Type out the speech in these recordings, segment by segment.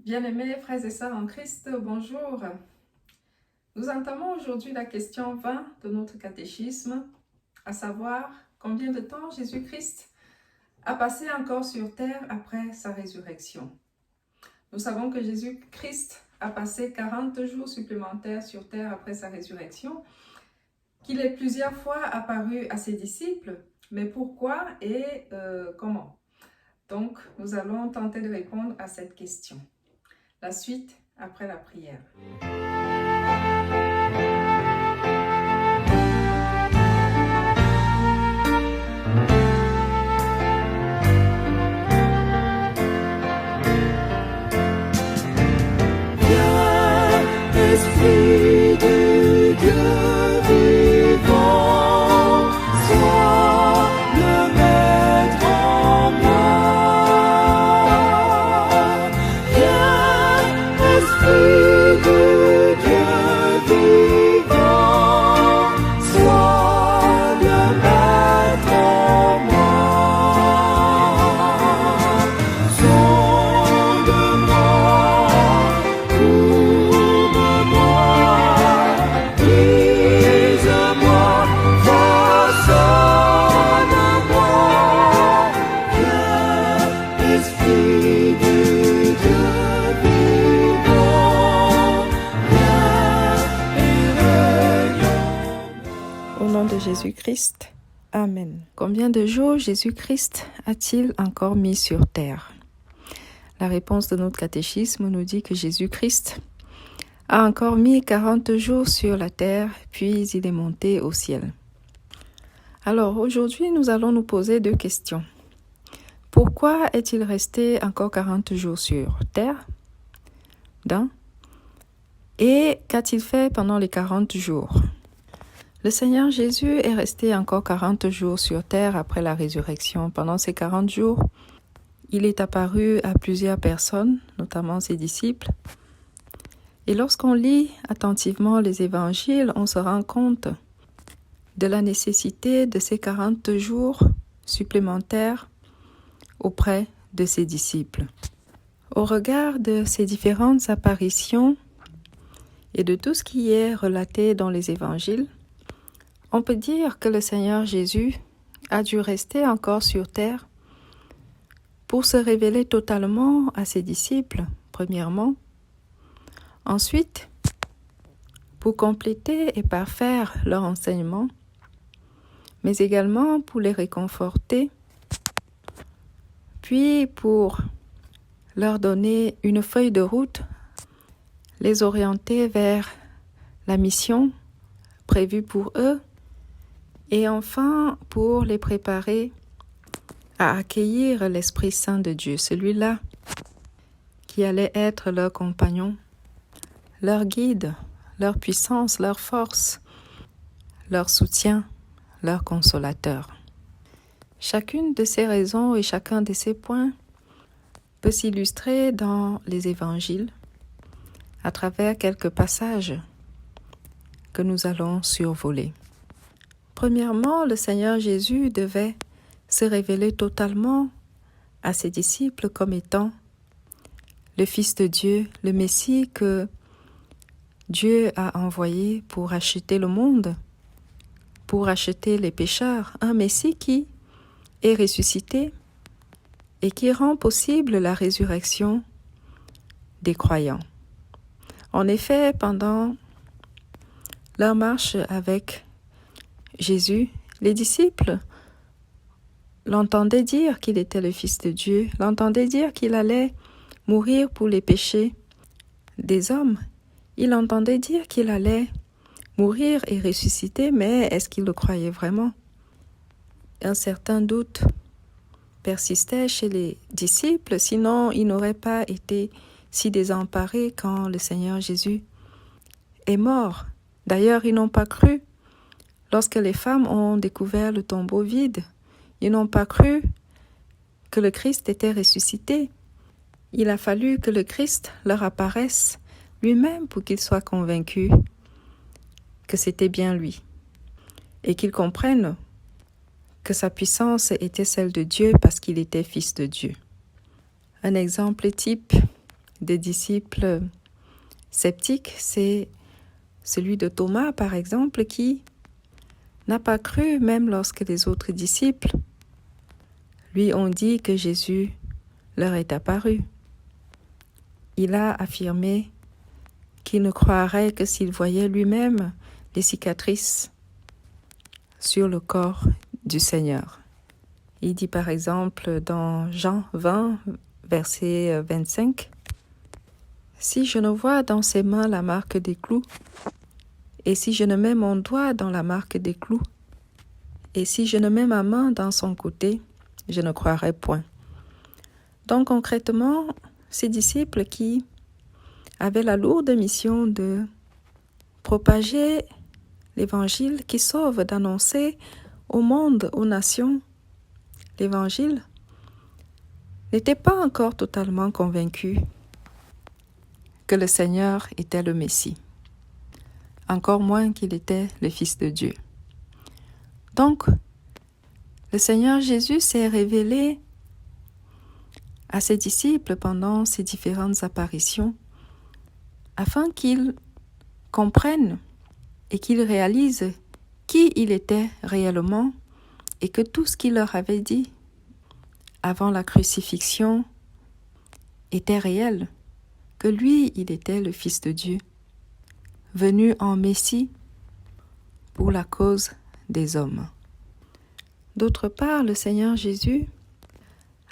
Bien-aimés frères et sœurs en Christ, bonjour. Nous entamons aujourd'hui la question 20 de notre catéchisme, à savoir combien de temps Jésus-Christ a passé encore sur terre après sa résurrection. Nous savons que Jésus-Christ a passé 40 jours supplémentaires sur terre après sa résurrection, qu'il est plusieurs fois apparu à ses disciples, mais pourquoi et comment? Donc, nous allons tenter de répondre à cette question. La suite après la prière. Esprit de Dieu vivant, sois le maître en moi. Viens, Esprit de Dieu vivant, sois le maître en moi. Sonde-moi, de Jésus-Christ. Amen. Combien de jours Jésus-Christ a-t-il encore mis sur terre? La réponse de notre catéchisme nous dit que Jésus-Christ a encore mis 40 jours sur la terre, puis il est monté au ciel. Alors aujourd'hui, nous allons nous poser deux questions. Pourquoi est-il resté encore 40 jours sur terre? D'un. Et qu'a-t-il fait pendant les 40 jours? Le Seigneur Jésus est resté encore 40 jours sur terre après la résurrection. Pendant ces 40 jours, il est apparu à plusieurs personnes, notamment ses disciples. Et lorsqu'on lit attentivement les évangiles, on se rend compte de la nécessité de ces 40 jours supplémentaires auprès de ses disciples. Au regard de ces différentes apparitions et de tout ce qui est relaté dans les évangiles, on peut dire que le Seigneur Jésus a dû rester encore sur terre pour se révéler totalement à ses disciples, premièrement. Ensuite, pour compléter et parfaire leur enseignement, mais également pour les réconforter, puis pour leur donner une feuille de route, les orienter vers la mission prévue pour eux, et enfin pour les préparer à accueillir l'Esprit Saint de Dieu, celui-là qui allait être leur compagnon, leur guide, leur puissance, leur force, leur soutien, leur consolateur. Chacune de ces raisons et chacun de ces points peut s'illustrer dans les évangiles à travers quelques passages que nous allons survoler. Premièrement, le Seigneur Jésus devait se révéler totalement à ses disciples comme étant le Fils de Dieu, le Messie que Dieu a envoyé pour racheter le monde, pour racheter les pécheurs, un Messie qui est ressuscité et qui rend possible la résurrection des croyants. En effet, pendant leur marche avec Jésus, les disciples l'entendaient dire qu'il était le Fils de Dieu, l'entendaient dire qu'il allait mourir pour les péchés des hommes. Ils entendaient dire qu'il allait mourir et ressusciter, mais est-ce qu'ils le croyaient vraiment? Un certain doute persistait chez les disciples, sinon ils n'auraient pas été si désemparés quand le Seigneur Jésus est mort. D'ailleurs, ils n'ont pas cru. Lorsque les femmes ont découvert le tombeau vide, ils n'ont pas cru que le Christ était ressuscité. Il a fallu que le Christ leur apparaisse lui-même pour qu'ils soient convaincus que c'était bien lui et qu'ils comprennent que sa puissance était celle de Dieu parce qu'il était fils de Dieu. Un exemple type des disciples sceptiques, c'est celui de Thomas, par exemple, qui n'a pas cru même lorsque les autres disciples lui ont dit que Jésus leur est apparu. Il a affirmé qu'il ne croirait que s'il voyait lui-même les cicatrices sur le corps du Seigneur. Il dit par exemple dans Jean 20, verset 25, « Si je ne vois dans ses mains la marque des clous, et si je ne mets mon doigt dans la marque des clous, et si je ne mets ma main dans son côté, je ne croirai point. » Donc concrètement, ces disciples qui avaient la lourde mission de propager l'évangile qui sauve, d'annoncer au monde, aux nations, l'évangile, n'étaient pas encore totalement convaincus que le Seigneur était le Messie, encore moins qu'il était le Fils de Dieu. Donc, le Seigneur Jésus s'est révélé à ses disciples pendant ces différentes apparitions afin qu'ils comprennent et qu'ils réalisent qui il était réellement et que tout ce qu'il leur avait dit avant la crucifixion était réel, que lui, il était le Fils de Dieu, venu en Messie pour la cause des hommes. D'autre part, le Seigneur Jésus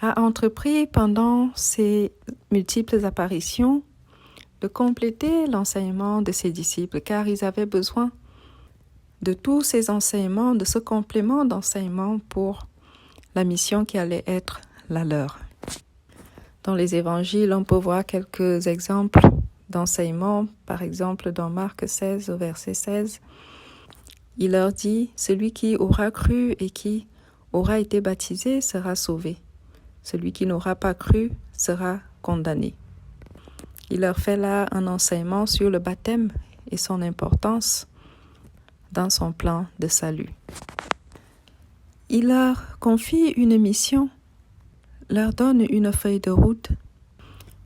a entrepris pendant ces multiples apparitions de compléter l'enseignement de ses disciples, car ils avaient besoin de tous ces enseignements, de ce complément d'enseignement pour la mission qui allait être la leur. Dans les évangiles, on peut voir quelques exemples d'enseignement. Par exemple, dans Marc 16, au verset 16, il leur dit « Celui qui aura cru et qui aura été baptisé sera sauvé. Celui qui n'aura pas cru sera condamné. » Il leur fait là un enseignement sur le baptême et son importance dans son plan de salut. Il leur confie une mission, leur donne une feuille de route.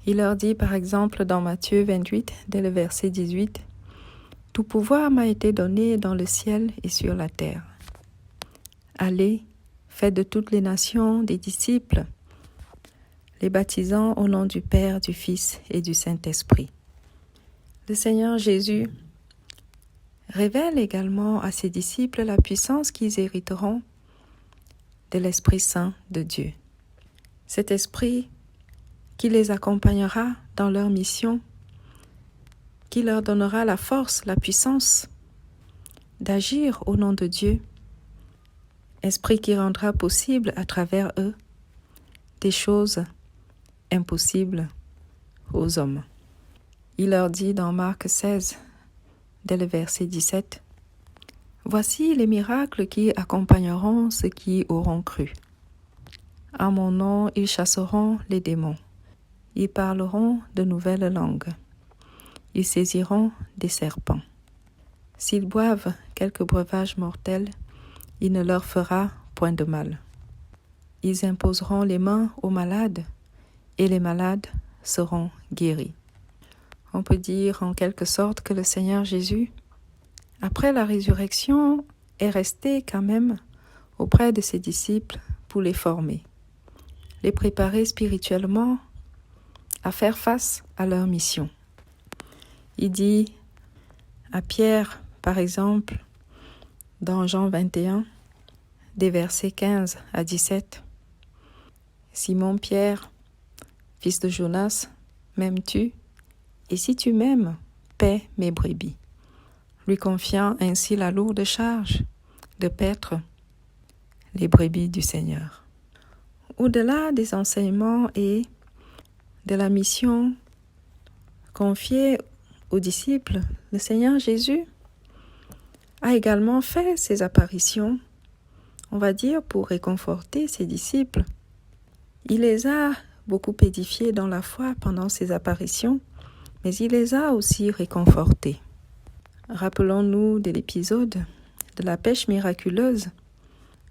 Il leur dit par exemple dans Matthieu 28, dès le verset 18, « Tout pouvoir m'a été donné dans le ciel et sur la terre. Allez, faites de toutes les nations des disciples, les baptisant au nom du Père, du Fils et du Saint-Esprit. » Le Seigneur Jésus révèle également à ses disciples la puissance qu'ils hériteront de l'Esprit Saint de Dieu. Cet Esprit qui les accompagnera dans leur mission, qui leur donnera la force, la puissance d'agir au nom de Dieu, Esprit qui rendra possible à travers eux des choses impossibles aux hommes. Il leur dit dans Marc 16, dès le verset 17, « Voici les miracles qui accompagneront ceux qui auront cru. En mon nom, ils chasseront les démons. Ils parleront de nouvelles langues. Ils saisiront des serpents. S'ils boivent quelque breuvage mortel, il ne leur fera point de mal. Ils imposeront les mains aux malades, et les malades seront guéris. » On peut dire en quelque sorte que le Seigneur Jésus, après la résurrection, est resté quand même auprès de ses disciples pour les former, les préparer spirituellement à faire face à leur mission. Il dit à Pierre, par exemple, dans Jean 21, des versets 15 à 17, « Simon Pierre, fils de Jonas, m'aimes-tu ? Et si tu m'aimes, paie mes brebis. » Lui confiant ainsi la lourde charge de paître les brebis du Seigneur. Au-delà des enseignements et de la mission confiée aux disciples, le Seigneur Jésus a également fait ses apparitions, on va dire, pour réconforter ses disciples. Il les a beaucoup édifiés dans la foi pendant ses apparitions, mais il les a aussi réconfortés. Rappelons-nous de l'épisode de la pêche miraculeuse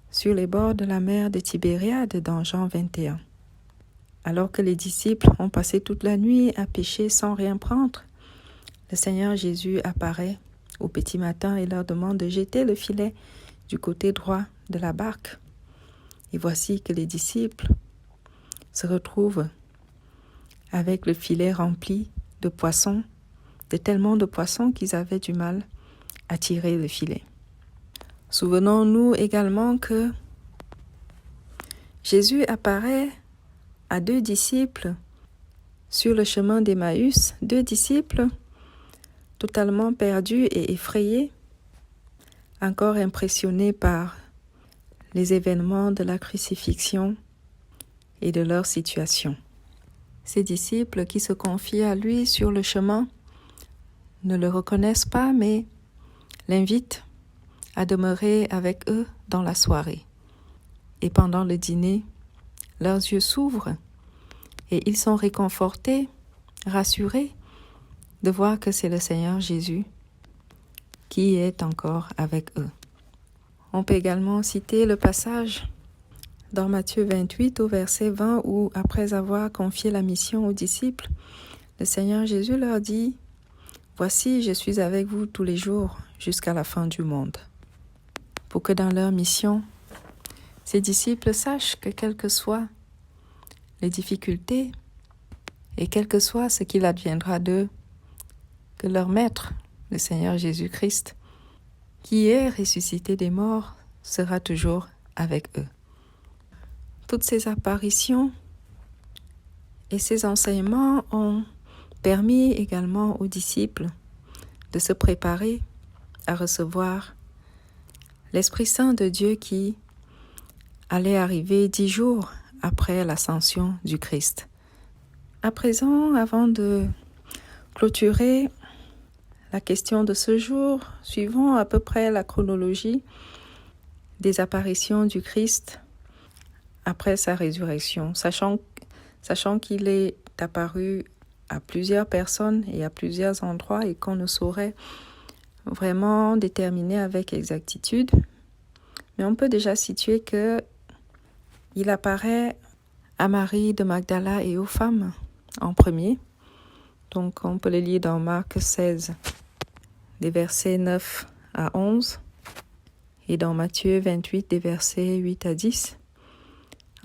sur les bords de la mer de Tibériade dans Jean 21. Alors que les disciples ont passé toute la nuit à pêcher sans rien prendre, le Seigneur Jésus apparaît au petit matin et leur demande de jeter le filet du côté droit de la barque. Et voici que les disciples se retrouvent avec le filet rempli de poissons, de tellement de poissons qu'ils avaient du mal à tirer le filet. Souvenons-nous également que Jésus apparaît à 2 disciples sur le chemin d'Emmaüs, 2 disciples totalement perdus et effrayés, encore impressionnés par les événements de la crucifixion et de leur situation. Ces disciples qui se confient à lui sur le chemin ne le reconnaissent pas, mais l'invitent à demeurer avec eux dans la soirée. Et pendant le dîner, leurs yeux s'ouvrent et ils sont réconfortés, rassurés de voir que c'est le Seigneur Jésus qui est encore avec eux. On peut également citer le passage dans Matthieu 28 au verset 20 où, après avoir confié la mission aux disciples, le Seigneur Jésus leur dit « Voici, je suis avec vous tous les jours jusqu'à la fin du monde. » Pour que dans leur mission, ces disciples sachent que quelles que soient les difficultés et quel que soit ce qu'il adviendra d'eux, que leur Maître, le Seigneur Jésus-Christ, qui est ressuscité des morts, sera toujours avec eux. Toutes ces apparitions et ces enseignements ont permis également aux disciples de se préparer à recevoir l'Esprit Saint de Dieu qui allait arriver 10 jours après l'ascension du Christ. À présent, avant de clôturer la question de ce jour, suivons à peu près la chronologie des apparitions du Christ après sa résurrection, sachant qu'il est apparu à plusieurs personnes et à plusieurs endroits et qu'on ne saurait vraiment déterminer avec exactitude. Mais on peut déjà situer qu'il apparaît à Marie de Magdala et aux femmes en premier. Donc on peut le lire dans Marc 16, des versets 9 à 11, et dans Matthieu 28, des versets 8 à 10.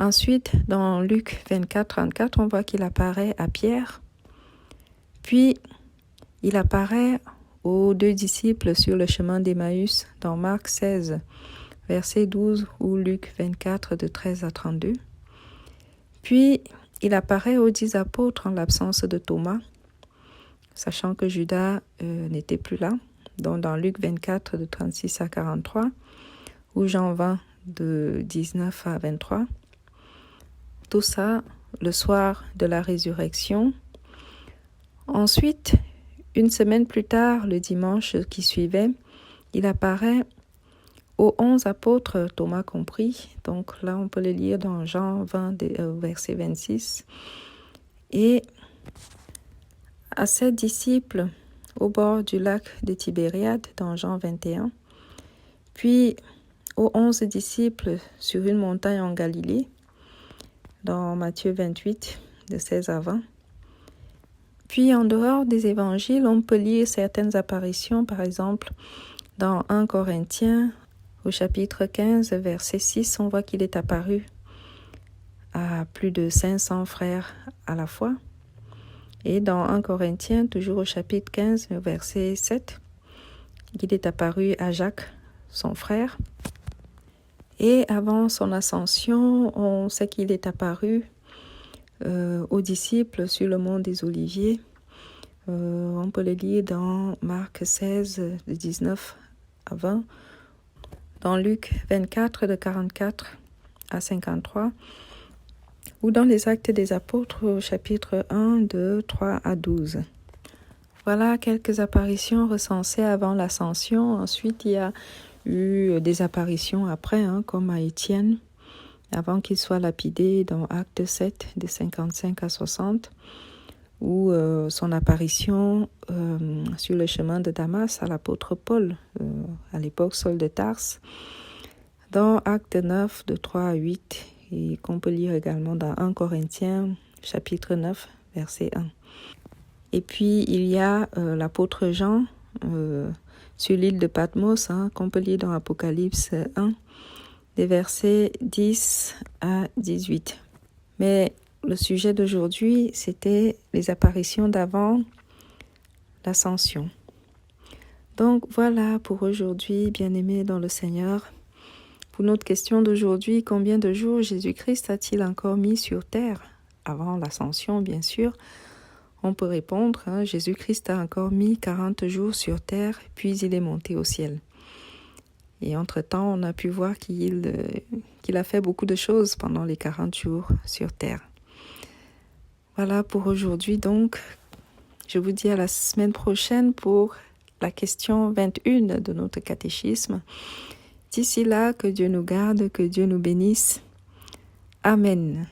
Ensuite, dans Luc 24, 34, on voit qu'il apparaît à Pierre. Puis, il apparaît aux 2 disciples sur le chemin d'Emmaüs dans Marc 16, verset 12, ou Luc 24, de 13 à 32. Puis, il apparaît aux 10 apôtres en l'absence de Thomas, sachant que Judas n'était plus là, donc dans Luc 24, de 36 à 43, ou Jean 20, de 19 à 23. Tout ça le soir de la résurrection. Ensuite, une semaine plus tard, le dimanche qui suivait, il apparaît aux 11 apôtres, Thomas compris. Donc là, on peut le lire dans Jean 20, verset 26. Et à 7 disciples au bord du lac de Tibériade, dans Jean 21. Puis aux 11 disciples sur une montagne en Galilée, dans Matthieu 28, de 16 à 20. Puis en dehors des évangiles, on peut lire certaines apparitions, par exemple dans 1 Corinthiens, au chapitre 15, verset 6, on voit qu'il est apparu à plus de 500 frères à la fois. Et dans 1 Corinthiens, toujours au chapitre 15, verset 7, il est apparu à Jacques, son frère. Et avant son ascension, on sait qu'il est apparu aux disciples sur le mont des Oliviers. On peut le lire dans Marc 16, de 19 à 20, dans Luc 24, de 44 à 53, ou dans les Actes des Apôtres, au chapitre 1, de 3 à 12. Voilà quelques apparitions recensées avant l'ascension. Ensuite, il y a eu des apparitions après, comme à Étienne, avant qu'il soit lapidé dans Acte 7, de 55 à 60, ou son apparition sur le chemin de Damas à l'apôtre Paul, à l'époque Saul de Tarse, dans Acte 9, de 3 à 8, et qu'on peut lire également dans 1 Corinthiens, chapitre 9, verset 1. Et puis, il y a l'apôtre Jean sur l'île de Patmos, qu'on peut lire dans Apocalypse 1, des versets 10 à 18. Mais le sujet d'aujourd'hui, c'était les apparitions d'avant l'ascension. Donc voilà pour aujourd'hui, bien-aimés dans le Seigneur. Pour notre question d'aujourd'hui, combien de jours Jésus-Christ a-t-il encore mis sur terre? Avant l'ascension, bien sûr. On peut répondre, Jésus-Christ a encore mis 40 jours sur terre, puis il est monté au ciel. Et entre-temps, on a pu voir qu'il a fait beaucoup de choses pendant les 40 jours sur terre. Voilà pour aujourd'hui. Donc, je vous dis à la semaine prochaine pour la question 21 de notre catéchisme. D'ici là, que Dieu nous garde, que Dieu nous bénisse. Amen.